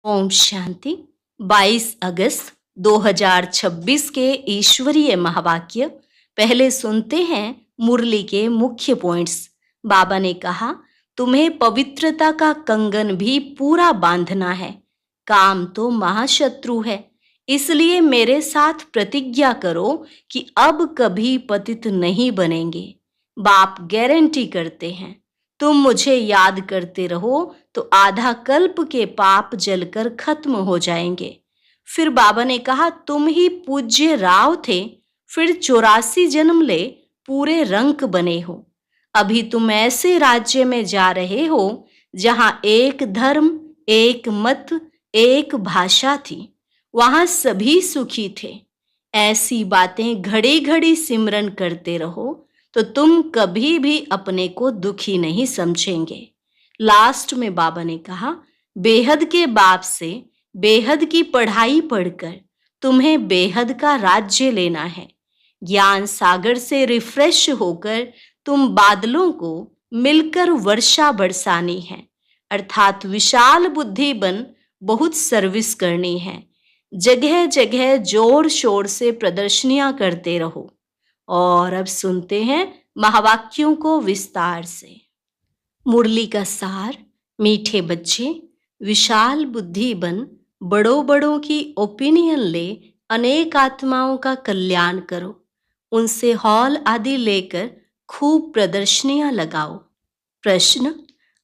ओम शांति। 22 अगस्त 2026 के ईश्वरीय महावाक्य पहले सुनते हैं। मुरली के मुख्य पॉइंट्स। बाबा ने कहा, तुम्हें पवित्रता का कंगन भी पूरा बांधना है। काम तो महाशत्रु है, इसलिए मेरे साथ प्रतिज्ञा करो कि अब कभी पतित नहीं बनेंगे। बाप गारंटी करते हैं, तुम मुझे याद करते रहो तो आधा कल्प के पाप जलकर खत्म हो जाएंगे। फिर बाबा ने कहा, तुम ही पूज्य राव थे, फिर 84 जन्म ले पूरे रंक बने हो। अभी तुम ऐसे राज्य में जा रहे हो जहां एक धर्म, एक मत, एक भाषा थी। वहां सभी सुखी थे। ऐसी बातें घड़ी घड़ी सिमरन करते रहो तो तुम कभी भी अपने को दुखी नहीं समझेंगे। लास्ट में बाबा ने कहा, बेहद के बाप से बेहद की पढ़ाई पढ़कर तुम्हें बेहद का राज्य लेना है। ज्ञान सागर से रिफ्रेश होकर तुम बादलों को मिलकर वर्षा बरसानी है, अर्थात विशाल बुद्धि बन बहुत सर्विस करनी है। जगह जगह जोर शोर से प्रदर्शनियां करते रहो। और अब सुनते हैं महावाक्यों को विस्तार से। मुरली का सार। मीठे बच्चे, विशाल बुद्धि बन बड़ों बड़ों की ओपिनियन ले अनेक आत्माओं का कल्याण करो। उनसे हॉल आदि लेकर खूब प्रदर्शनियां लगाओ। प्रश्न,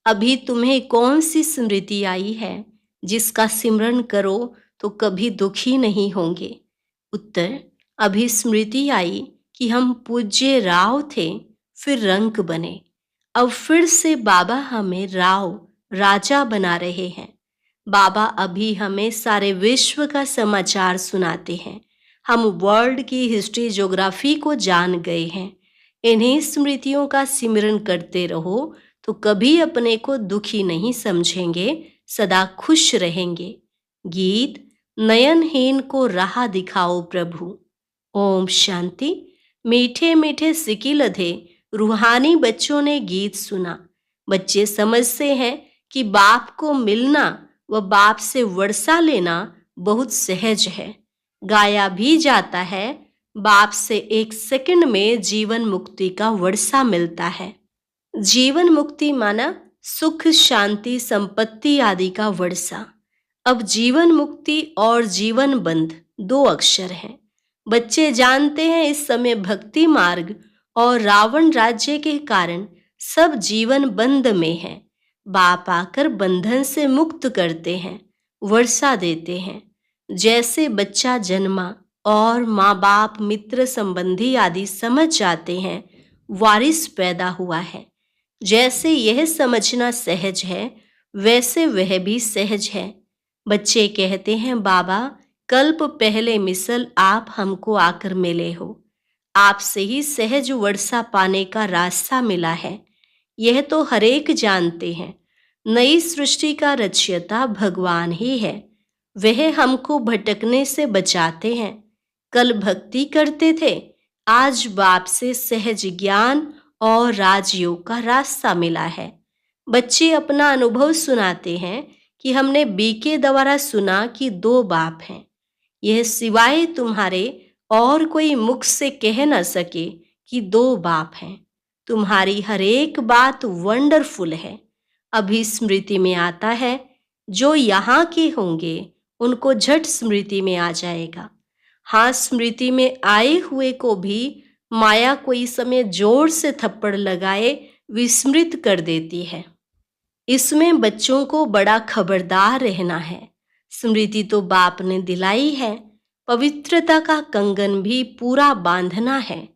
अभी तुम्हें कौन सी स्मृति आई है जिसका सिमरन करो तो कभी दुखी नहीं होंगे? उत्तर, अभी स्मृति आई कि हम पूज्य राव थे, फिर रंक बने। अब फिर से बाबा हमें राव, राजा बना रहे हैं। बाबा अभी हमें सारे विश्व का समाचार सुनाते हैं। हम वर्ल्ड की हिस्ट्री, ज्योग्राफी को जान गए हैं। इन्हीं स्मृतियों का सिमरन करते रहो तो कभी अपने को दुखी नहीं समझेंगे, सदा खुश रहेंगे। गीत, नयनहीन को राह दिखाओ प्रभु। ओम शांति। मीठे मीठे सिकी लधे रूहानी बच्चों ने गीत सुना। बच्चे समझते हैं कि बाप को मिलना व बाप से वर्षा लेना बहुत सहज है। गाया भी जाता है, बाप से एक सेकंड में जीवन मुक्ति का वर्षा मिलता है। जीवन मुक्ति माना सुख, शांति, संपत्ति आदि का वर्षा। अब जीवन मुक्ति और जीवन बंध 2 अक्षर हैं। बच्चे जानते हैं इस समय भक्ति मार्ग और रावण राज्य के कारण सब जीवन बंध में है। बाप आकर बंधन से मुक्त करते हैं, वर्षा देते हैं। जैसे बच्चा जन्मा और माँ बाप, मित्र, संबंधी आदि समझ जाते हैं, वारिस पैदा हुआ है। जैसे यह समझना सहज है, वैसे वह भी सहज है। बच्चे कहते हैं, बाबा कल्प पहले मिसल आप हमको आकर मिले हो। आपसे ही सहज वर्षा पाने का रास्ता मिला है। यह तो हरेक जानते हैं। नई सृष्टि का रचयिता भगवान ही है। वह हमको भटकने से बचाते हैं। कल भक्ति करते थे, आज बाप से सहज ज्ञान और राजयोग का रास्ता मिला है। बच्चे अपना अनुभव सुनाते हैं कि हमने बीके द्वारा सुना कि 2 बाप हैं। यह सिवाय तुम्हारे और कोई मुख से कह न सके कि 2 बाप हैं। तुम्हारी हर एक बात वंडरफुल है। अभी स्मृति में आता है, जो यहाँ के होंगे उनको झट स्मृति में आ जाएगा। हाँ, स्मृति में आए हुए को भी माया कोई समय जोर से थप्पड़ लगाए विस्मृत कर देती है। इसमें बच्चों को बड़ा खबरदार रहना है। स्मृति तो बाप ने दिलाई है, पवित्रता का कंगन भी पूरा बांधना है।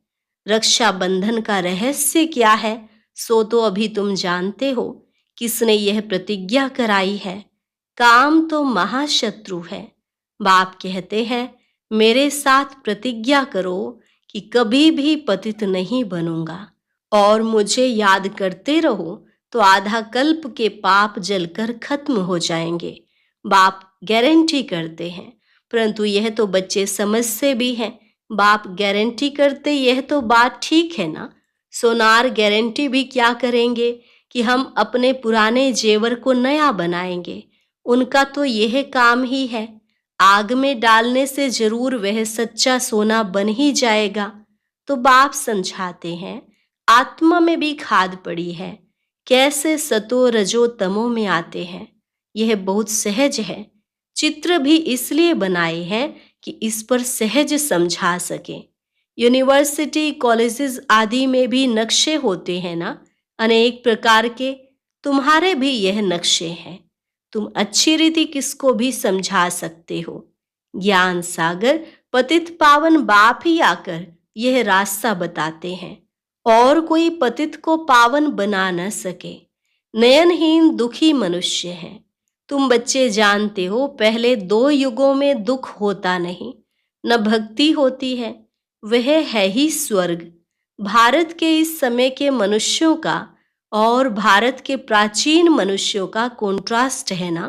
रक्षाबंधन का रहस्य क्या है सो तो अभी तुम जानते हो। किसने यह प्रतिज्ञा कराई है? काम तो महाशत्रु है। बाप कहते हैं, मेरे साथ प्रतिज्ञा करो कि कभी भी पतित नहीं बनूंगा और मुझे याद करते रहो तो आधा कल्प के पाप जलकर खत्म हो जाएंगे। बाप गारंटी करते हैं, परंतु यह तो बच्चे समझते भी हैं। बाप गारंटी करते, यह तो बात ठीक है ना। सोनार गारंटी भी क्या करेंगे कि हम अपने पुराने जेवर को नया बनाएंगे। उनका तो यह काम ही है। आग में डालने से जरूर वह सच्चा सोना बन ही जाएगा। तो बाप समझाते हैं, आत्मा में भी खाद पड़ी है, कैसे सतो रजो तमो में आते हैं। यह बहुत सहज है। चित्र भी इसलिए बनाए हैं कि इस पर सहज समझा सके। यूनिवर्सिटी, कॉलेजेस आदि में भी नक्शे होते हैं ना, अनेक प्रकार के। तुम्हारे भी यह नक्शे हैं। तुम अच्छी रीति किसको भी समझा सकते हो। ज्ञान सागर पतित पावन बाप ही आकर यह रास्ता बताते हैं, और कोई पतित को पावन बना न सके। नयनहीन दुखी मनुष्य हैं। तुम बच्चे जानते हो, पहले 2 युगों में दुख होता नहीं, न भक्ति होती है। वह है ही स्वर्ग। भारत के इस समय के मनुष्यों का और भारत के प्राचीन मनुष्यों का कॉन्ट्रास्ट है ना,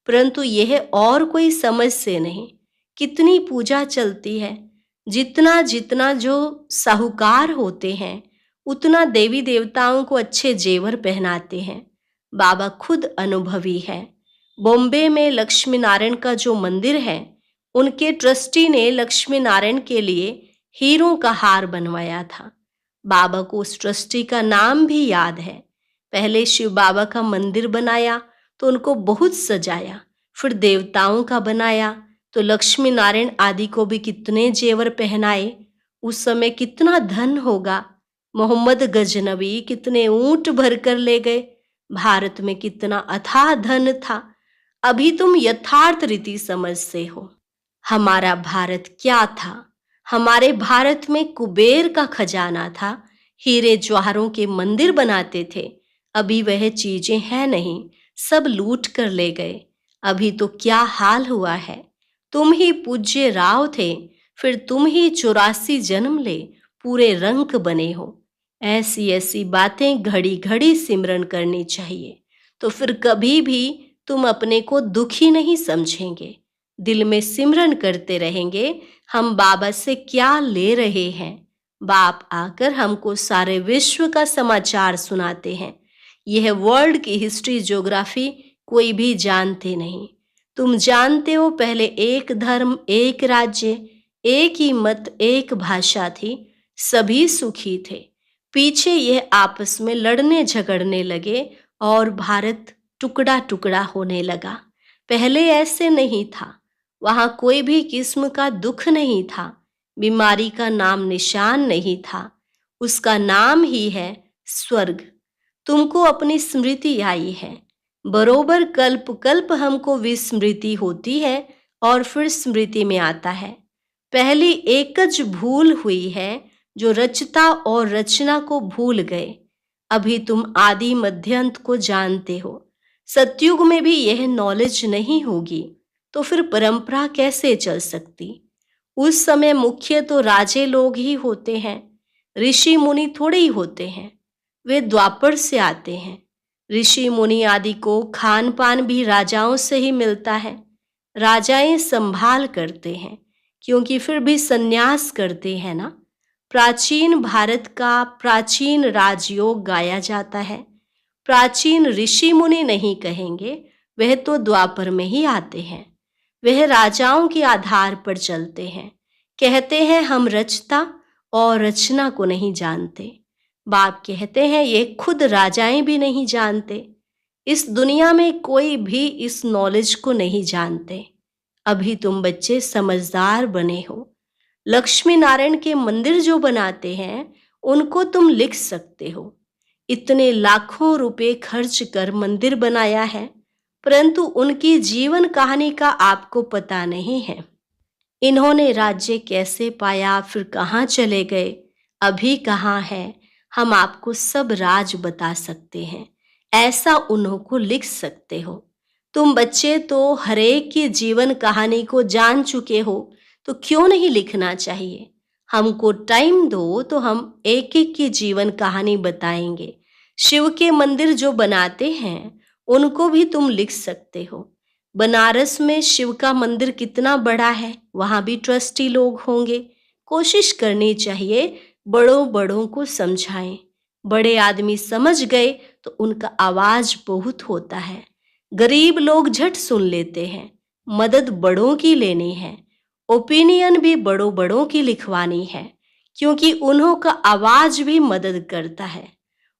परंतु यह और कोई समझ से नहीं। कितनी पूजा चलती है। जितना जितना जो साहूकार होते हैं, उतना देवी देवताओं को अच्छे जेवर पहनाते हैं। बाबा खुद अनुभवी है। बॉम्बे में लक्ष्मी नारायण का जो मंदिर है, उनके ट्रस्टी ने लक्ष्मी नारायण के लिए हीरों का हार बनवाया था। बाबा को उस ट्रस्टी का नाम भी याद है। पहले शिव बाबा का मंदिर बनाया तो उनको बहुत सजाया, फिर देवताओं का बनाया तो लक्ष्मी नारायण आदि को भी कितने जेवर पहनाए। उस समय कितना धन होगा। मोहम्मद गजनबी कितने ऊंट भर कर ले गए। भारत में कितना अथाह धन था। अभी तुम यथार्थ रीति समझते हो। हमारा भारत क्या था? हमारे भारत में कुबेर का खजाना था। हीरे ज्वाहरों के मंदिर बनाते थे। अभी वह चीजें हैं नहीं, सब लूट कर ले गए। अभी तो क्या हाल हुआ है। तुम ही पूज्य राव थे, फिर तुम ही 84 जन्म ले पूरे रंक बने हो। ऐसी ऐसी बातें घड़ी घड़ी सिमरन करनी चाहिए, तो फिर कभी भी तुम अपने को दुखी नहीं समझेंगे। दिल में सिमरन करते रहेंगे, हम बाबा से क्या ले रहे हैं। बाप आकर हमको सारे विश्व का समाचार सुनाते हैं। यह वर्ल्ड की हिस्ट्री, ज्योग्राफी कोई भी जानते नहीं। तुम जानते हो, पहले एक धर्म, एक राज्य, एक ही मत, एक भाषा थी, सभी सुखी थे। पीछे यह आपस में लड़ने झगड़ने लगे और भारत टुकड़ा टुकड़ा होने लगा। पहले ऐसे नहीं था। वहां कोई भी किस्म का दुख नहीं था। बीमारी का नाम निशान नहीं था। उसका नाम ही है स्वर्ग। तुमको अपनी स्मृति आई है। बरोबर कल्प कल्प हमको विस्मृति होती है और फिर स्मृति में आता है। पहली एकज भूल हुई है, जो रचता और रचना को भूल गए। अभी तुम आदि मध्यंत को जानते हो। सतयुग में भी यह नॉलेज नहीं होगी तो फिर परंपरा कैसे चल सकती। उस समय मुख्य तो राजे लोग ही होते हैं, ऋषि मुनि थोड़े ही होते हैं। वे द्वापर से आते हैं। ऋषि मुनि आदि को खान पान भी राजाओं से ही मिलता है। राजाएं संभाल करते हैं, क्योंकि फिर भी संन्यास करते हैं ना। प्राचीन भारत का प्राचीन राजयोग गाया जाता है। प्राचीन ऋषि मुनि नहीं कहेंगे, वह तो द्वापर में ही आते हैं। वह राजाओं के आधार पर चलते हैं। कहते हैं हम रचता और रचना को नहीं जानते। बाप कहते हैं ये खुद राजाएं भी नहीं जानते। इस दुनिया में कोई भी इस नॉलेज को नहीं जानते। अभी तुम बच्चे समझदार बने हो। लक्ष्मी नारायण के मंदिर जो बनाते हैं, उनको तुम लिख सकते हो। इतने लाखों रुपए खर्च कर मंदिर बनाया है, परंतु उनकी जीवन कहानी का आपको पता नहीं है। इन्होंने राज्य कैसे पाया, फिर कहाँ चले गए, अभी कहाँ है, हम आपको सब राज बता सकते हैं। ऐसा उन्होंने लिख सकते हो। तुम बच्चे तो हरेक की जीवन कहानी को जान चुके हो, तो क्यों नहीं लिखना चाहिए। हमको टाइम दो तो हम एक एक की जीवन कहानी बताएंगे। शिव के मंदिर जो बनाते हैं, उनको भी तुम लिख सकते हो। बनारस में शिव का मंदिर कितना बड़ा है, वहां भी ट्रस्टी लोग होंगे। कोशिश करनी चाहिए बड़ों बड़ों को समझाएं। बड़े आदमी समझ गए तो उनका आवाज बहुत होता है। गरीब लोग झट सुन लेते हैं। मदद बड़ों की लेनी है। ओपिनियन भी बड़ों बड़ों की लिखवानी है, क्योंकि उन्हों का आवाज भी मदद करता है।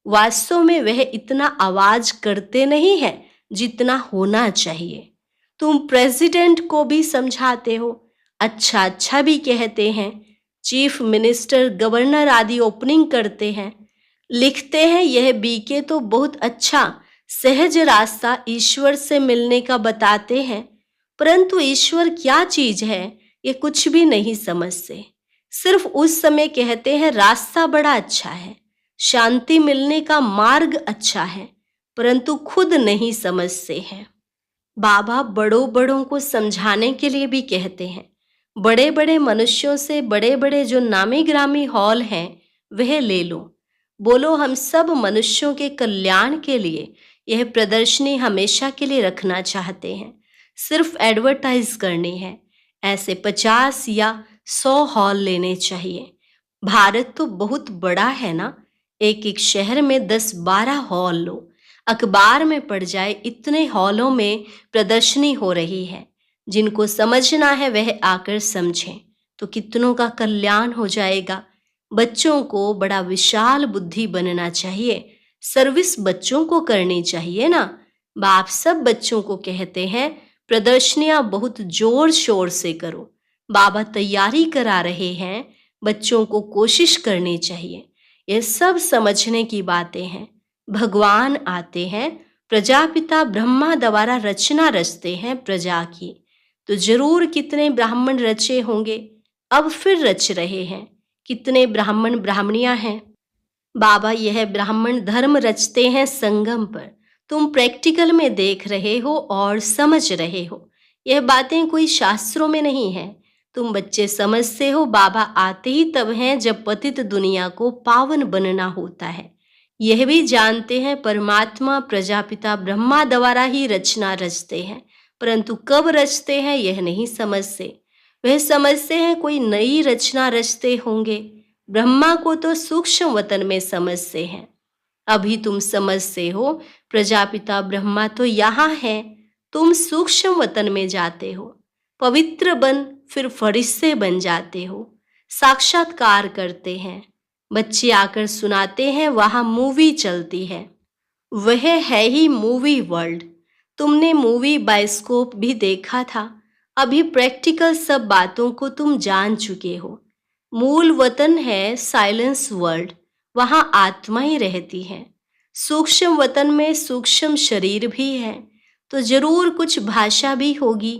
वास्तव में वह इतना आवाज करते नहीं है जितना होना चाहिए। तुम प्रेसिडेंट को भी समझाते हो, अच्छा अच्छा भी कहते हैं। चीफ मिनिस्टर, गवर्नर आदि ओपनिंग करते हैं, लिखते हैं यह बीके तो बहुत अच्छा सहज रास्ता ईश्वर से मिलने का बताते हैं, परंतु ईश्वर क्या चीज है ये कुछ भी नहीं समझते। सिर्फ उस समय कहते हैं रास्ता बड़ा अच्छा है, शांति मिलने का मार्ग अच्छा है, परंतु खुद नहीं समझते हैं। बाबा बड़ों बड़ों को समझाने के लिए भी कहते हैं। बड़े बड़े मनुष्यों से बड़े बड़े जो नामी ग्रामी हॉल हैं वह ले लो, बोलो हम सब मनुष्यों के कल्याण के लिए यह प्रदर्शनी हमेशा के लिए रखना चाहते हैं, सिर्फ एडवर्टाइज करनी है। ऐसे 50 या 100 हॉल लेने चाहिए। भारत तो बहुत बड़ा है ना, एक एक शहर में 10-12 हॉल लो। अखबार में पड़ जाए इतने हॉलों में प्रदर्शनी हो रही है। जिनको समझना है वह आकर समझें, तो कितनों का कल्याण हो जाएगा। बच्चों को बड़ा विशाल बुद्धि बनना चाहिए, सर्विस बच्चों को करनी चाहिए ना। बाप सब बच्चों को कहते हैं प्रदर्शनियां बहुत जोर शोर से करो। बाबा तैयारी करा रहे हैं, बच्चों को कोशिश करनी चाहिए। ये सब समझने की बातें हैं। भगवान आते हैं, प्रजापिता ब्रह्मा द्वारा रचना रचते हैं प्रजा की, तो जरूर कितने ब्राह्मण रचे होंगे, अब फिर रच रहे हैं। कितने ब्राह्मण ब्राह्मणियां हैं। बाबा यह ब्राह्मण धर्म रचते हैं संगम पर। तुम प्रैक्टिकल में देख रहे हो और समझ रहे हो। यह बातें कोई शास्त्रों में नहीं है। तुम बच्चे समझते हो बाबा आते ही तब हैं जब पतित दुनिया को पावन बनना होता है। यह भी जानते हैं परमात्मा प्रजापिता ब्रह्मा द्वारा ही रचना रचते हैं, परंतु कब रचते हैं यह नहीं समझते। वह समझते हैं कोई नई रचना रचते होंगे। ब्रह्मा को तो सूक्ष्म वतन में समझते हैं। अभी तुम समझते हो प्रजापिता ब्रह्मा तो यहाँ है, तुम सूक्ष्म वतन में जाते हो, पवित्र बन फिर फरिश्ते बन जाते हो, साक्षात्कार करते हैं। बच्चे आकर सुनाते हैं वहां मूवी चलती है, वह है ही मूवी वर्ल्ड। तुमने मूवी बायोस्कोप भी देखा था, अभी प्रैक्टिकल सब बातों को तुम जान चुके हो। मूल वतन है साइलेंस वर्ल्ड, वहां आत्मा ही रहती है। सूक्ष्म वतन में सूक्ष्म शरीर भी है, तो जरूर कुछ भाषा भी होगी।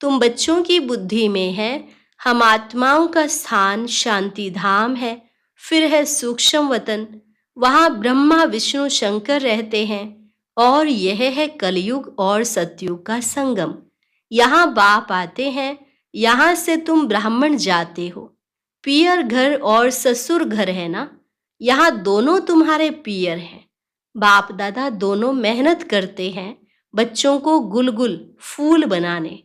तुम बच्चों की बुद्धि में है हम आत्माओं का स्थान शांति धाम है, फिर है सूक्ष्म वतन, वहां ब्रह्मा विष्णु शंकर रहते हैं, और यह है कलयुग और सतयुग का संगम। यहाँ बाप आते हैं, यहाँ से तुम ब्राह्मण जाते हो। पियर घर और ससुर घर है ना, यहाँ दोनों तुम्हारे पियर हैं। बाप दादा दोनों मेहनत करते हैं बच्चों को गुलगुल फूल बनाने।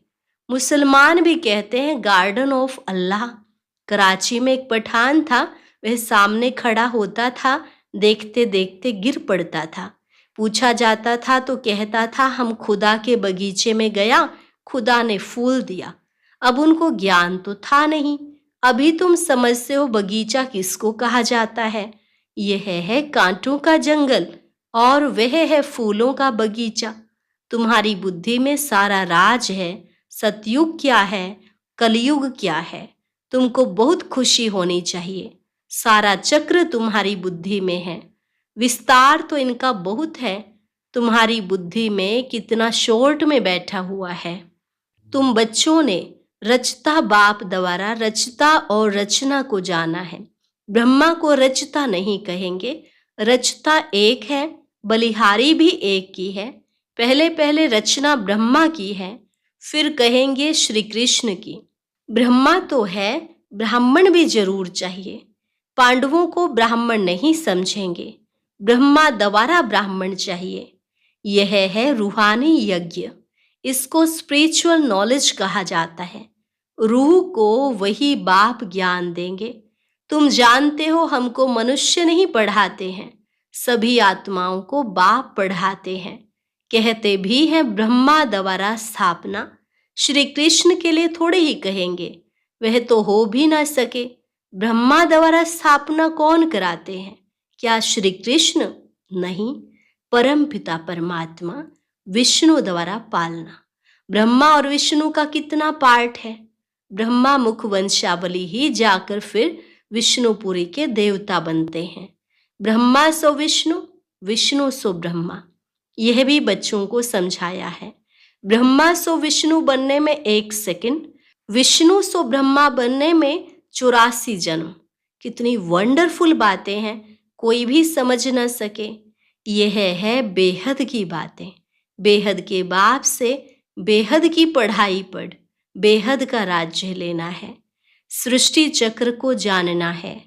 मुसलमान भी कहते हैं गार्डन ऑफ अल्लाह। कराची में एक पठान था, वह सामने खड़ा होता था, देखते देखते गिर पड़ता था। पूछा जाता था तो कहता था हम खुदा के बगीचे में गया, खुदा ने फूल दिया। अब उनको ज्ञान तो था नहीं। अभी तुम समझते हो बगीचा किसको कहा जाता है। यह है कांटों का जंगल और वह है फूलों का बगीचा। तुम्हारी बुद्धि में सारा राज है। सतयुग क्या है, कलयुग क्या है, तुमको बहुत खुशी होनी चाहिए। सारा चक्र तुम्हारी बुद्धि में है। विस्तार तो इनका बहुत है, तुम्हारी बुद्धि में कितना शॉर्ट में बैठा हुआ है। तुम बच्चों ने रचता बाप द्वारा रचता और रचना को जाना है। ब्रह्मा को रचता नहीं कहेंगे, रचता एक है, बलिहारी भी एक की है। पहले पहले रचना ब्रह्मा की है, फिर कहेंगे श्री कृष्ण की। ब्रह्मा तो है, ब्राह्मण भी जरूर चाहिए। पांडवों को ब्राह्मण नहीं समझेंगे, ब्रह्मा द्वारा ब्राह्मण चाहिए। यह है रूहानी यज्ञ, इसको स्पिरिचुअल नॉलेज कहा जाता है। रूह को वही बाप ज्ञान देंगे। तुम जानते हो हमको मनुष्य नहीं पढ़ाते हैं, सभी आत्माओं को बाप पढ़ाते हैं। कहते भी हैं ब्रह्मा द्वारा स्थापना। श्री कृष्ण के लिए थोड़े ही कहेंगे, वह तो हो भी ना सके। ब्रह्मा द्वारा स्थापना कौन कराते हैं? क्या श्री कृष्ण? नहीं, परम पिता परमात्मा विष्णु द्वारा पालना। ब्रह्मा और विष्णु का कितना पार्ट है? ब्रह्मा मुख वंशावली ही जाकर फिर विष्णुपुरी के देवता बनते हैं। ब्रह्मा सो विष्णु, विष्णु सो ब्रह्मा, यह भी बच्चों को समझाया है। ब्रह्मा सो विष्णु बनने में 1 सेकंड, विष्णु सो ब्रह्मा बनने में 84 जन्म। कितनी वंडरफुल बातें हैं, कोई भी समझ न सके। यह है बेहद की बातें। बेहद के बाप से बेहद की पढ़ाई पढ़, बेहद का राज्य लेना है। सृष्टि चक्र को जानना है।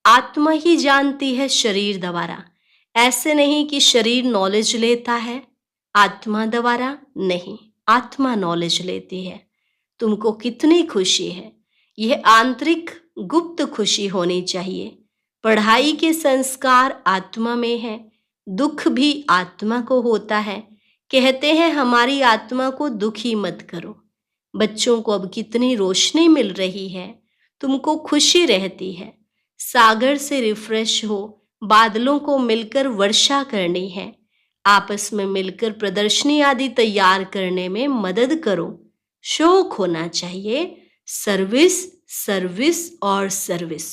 आत्मा ही जानती है शरीर द्वारा। ऐसे नहीं कि शरीर नॉलेज लेता है, आत्मा द्वारा नहीं, आत्मा नॉलेज लेती है। तुमको कितनी खुशी है, यह आंतरिक गुप्त खुशी होनी चाहिए। पढ़ाई के संस्कार आत्मा में है, दुख भी आत्मा को होता है। कहते हैं हमारी आत्मा को दुखी मत करो। बच्चों को अब कितनी रोशनी मिल रही है, तुमको खुशी रहती है। सागर से रिफ्रेश हो, बादलों को मिलकर वर्षा करनी है। आपस में मिलकर प्रदर्शनी आदि तैयार करने में मदद करो। शौक होना चाहिए, सर्विस सर्विस और सर्विस।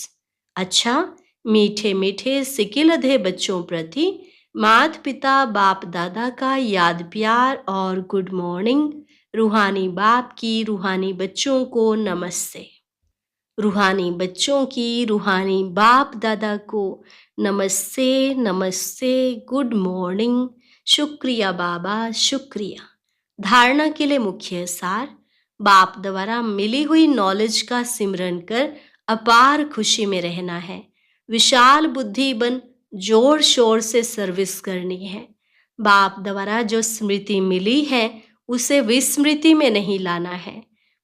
अच्छा, मीठे मीठे सिकिलधे बच्चों प्रति माता पिता बाप दादा का याद प्यार और गुड मॉर्निंग। रूहानी बाप की रूहानी बच्चों को नमस्ते। रूहानी बच्चों की रूहानी बाप दादा को नमस्ते नमस्ते, गुड मॉर्निंग। शुक्रिया बाबा, शुक्रिया। धारणा के लिए मुख्य सार, बाप द्वारा मिली हुई नॉलेज का सिमरन कर अपार खुशी में रहना है। विशाल बुद्धि बन जोर शोर से सर्विस करनी है। बाप द्वारा जो स्मृति मिली है उसे विस्मृति में नहीं लाना है।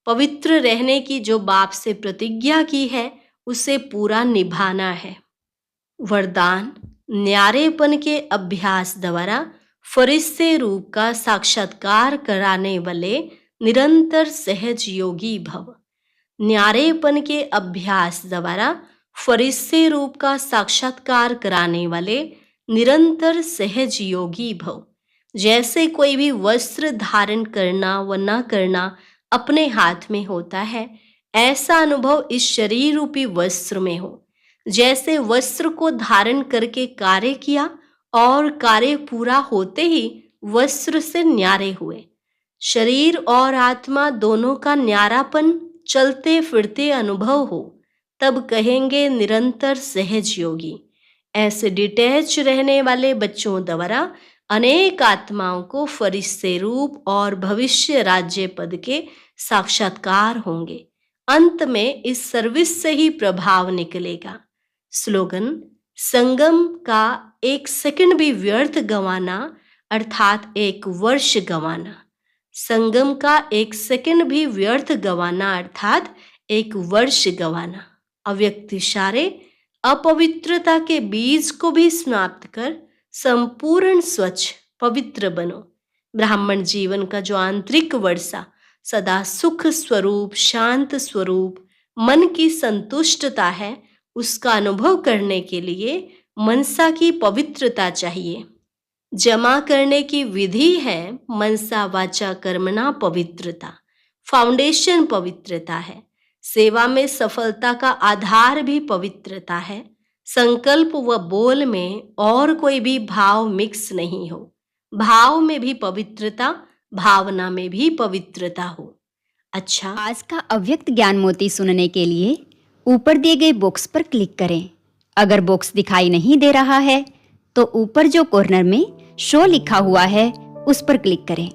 पवित्र रहने की जो बाप से प्रतिज्ञा की है उसे पूरा निभाना है। वरदान, न्यारेपन के अभ्यास द्वारा फरिश्ते रूप का साक्षात्कार कराने वाले निरंतर सहज योगी भव। न्यारेपन के अभ्यास द्वारा फरिश्ते रूप का साक्षात्कार कराने वाले निरंतर सहज योगी भव। जैसे कोई भी वस्त्र धारण करना व न करना अपने हाथ में होता है, ऐसा अनुभव इस शरीर रूपी वस्त्र में हो। जैसे वस्त्र को धारण करके कार्य किया और कार्य पूरा होते ही वस्त्र से न्यारे हुए। शरीर और आत्मा दोनों का न्यारापन चलते फिरते अनुभव हो, तब कहेंगे निरंतर सहज योगी। ऐसे डिटैच रहने वाले बच्चों द्वारा अनेक आत्माओं को फरिश्ते रूप और भविष्य राज्य पद के साक्षात्कार होंगे। अंत में इस सर्विस से ही प्रभाव निकलेगा। स्लोगन, संगम का 1 सेकंड भी व्यर्थ गंवाना अर्थात 1 वर्ष गंवाना। संगम का 1 सेकंड भी व्यर्थ गंवाना अर्थात 1 वर्ष गंवाना। अव्यक्त इशारे अपवित्रता के बीज को भी समाप्त कर संपूर्ण स्वच्छ पवित्र बनो। ब्राह्मण जीवन का जो आंतरिक वर्षा सदा सुख स्वरूप, शांत स्वरूप, मन की संतुष्टता है, उसका अनुभव करने के लिए मनसा की पवित्रता चाहिए। जमा करने की विधि है मनसा वाचा कर्मणा पवित्रता। फाउंडेशन पवित्रता है। सेवा में सफलता का आधार भी पवित्रता है। संकल्प व बोल में और कोई भी भाव मिक्स नहीं हो। भाव में भी पवित्रता, भावना में भी पवित्रता हो। अच्छा, आज का अव्यक्त ज्ञान मोती सुनने के लिए ऊपर दिए गए बॉक्स पर क्लिक करें। अगर बॉक्स दिखाई नहीं दे रहा है तो ऊपर जो कॉर्नर में शो लिखा हुआ है उस पर क्लिक करें।